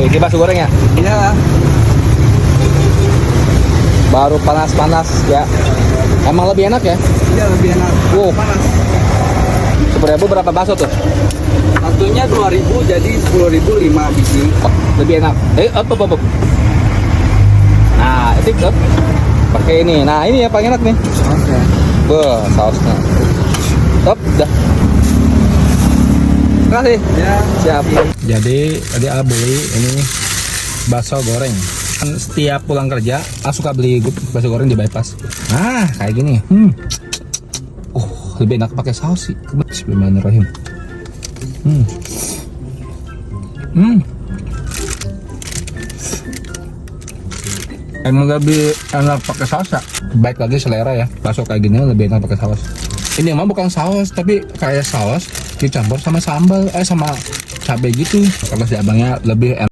ini bakso goreng ya? Iya. Baru panas-panas ya. Emang lebih enak ya? Iya lebih enak. Wow. Panas. 10.000 berapa bakso tuh? Satunya 2.000 jadi 10.000 5 biji. Lebih enak. Up. Nah, itu up. Pakai ini. Nah, ini ya paling enak nih. Oke. Beuh, sausnya. Up, dah. Terima kasih. Ya. Siap. Jadi tadi A beli ini bakso goreng. Kan setiap pulang kerja, A suka beli bakso goreng di bypass. Nah, kayak gini. Lebih enak pakai saus sih. Bismillahirrahmanirrahim. Emang lebih enak pakai saus ya. Baik lagi selera ya. Bakso kayak gini lebih enak pakai saus. Ini emang bukan saus, tapi kayak saus dicampur sama sambal, sama cabai gitu. Kalau si abangnya lebih enak.